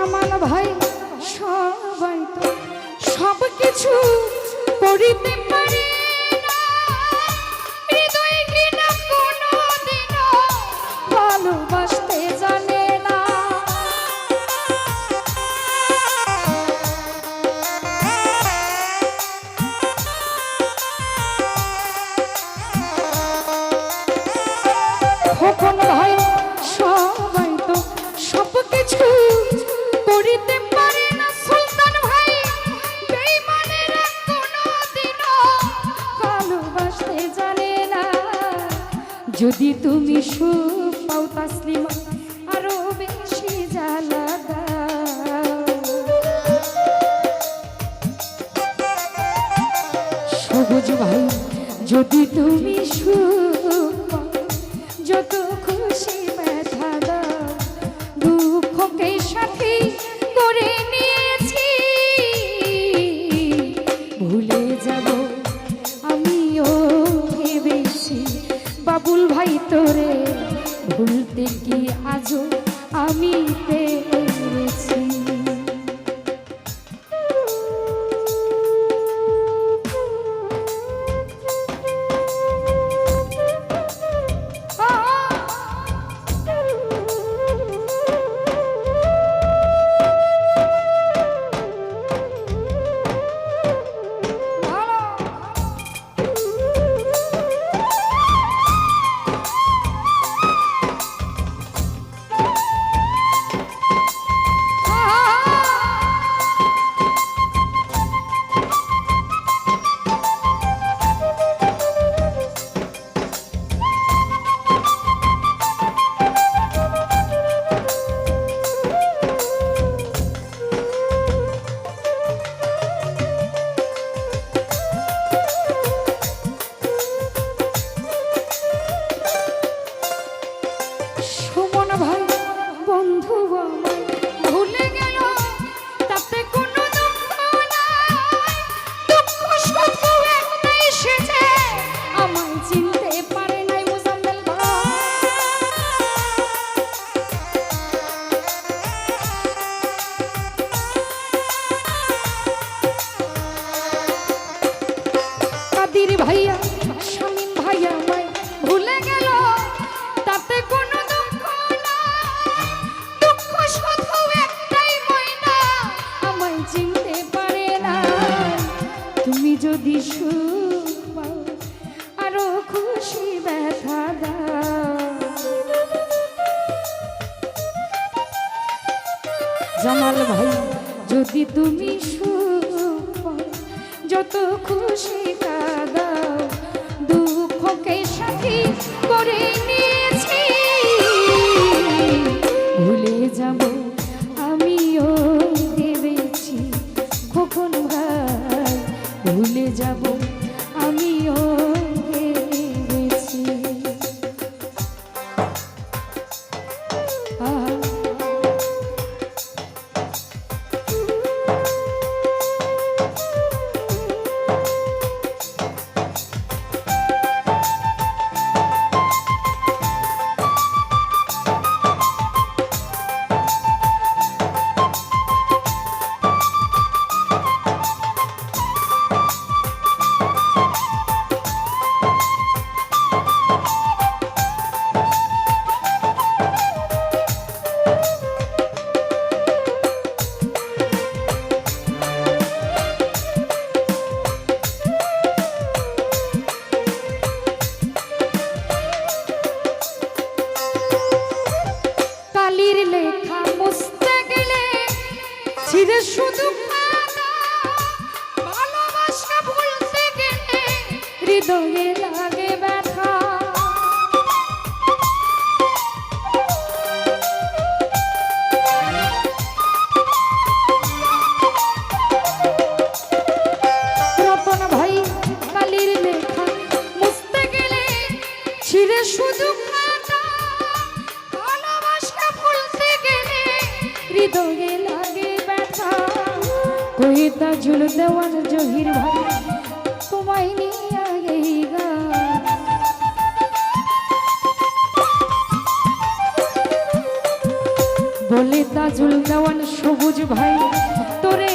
জামাল ভাই সবাই তো সব কিছু করিতে পারে না, হৃদয় কিনা কোনোদিনও ভালোবাসতে জানে না। খোকন ভাই সবাই তো সব কিছু করিতে পারে না, সুলতান ভাই বেঈমানেরা কোনোদিনও ভালোবাসতে জানে না। যদি তুমি সুখ পাও তাসলিমা আরো বেশি জ্বালা দাও। সবুজ ভাই যদি তুমি সুখ পাও যত খুশি ব্যথা দাও, দুঃখকে সাথী করে নিয়েছি, ভুলে যাব আমিও ভেবেছি। বাবুল ভাই তোরে ভুলতে কি আজও আমি পেরেছি। ভাইয়া শামীম ভাইয়া আমায় ভুলে গেল, তাতে কোনো দুঃখ নাই, দুঃখ শুধু একটাই ময়না আমায় চিনতে পারে না। তুমি যদি সুখ পাও আরো খুশি ব্যথা দাও। জামাল ভাই যদি তুমি সুখ পাও যত খুশি কাঁদাও, দুঃখকে সাথী করে নিয়েছি, ভুলে যাব আমিও ভেবেছি। খোকন ভাই ভুলে যাব আমিও ভেবেছি। লেখা মুছতে গেলে ছিঁড়ে শুধু কাদা, ভালোবাসা ভুলতে গেলে হৃদয়ে লাগে ব্যথা। রতন ভাই কালির লেখা মুছতে গেলে ছিঁড়ে শুধু হৃদয়ে লাগে ব্যথা। কবিতা ঝুল দেওয়ান জহির ভাই তোমায় নিয়ে এই গান, বলে তা তাজুল দেওয়ান সবুজ ভাই তোরে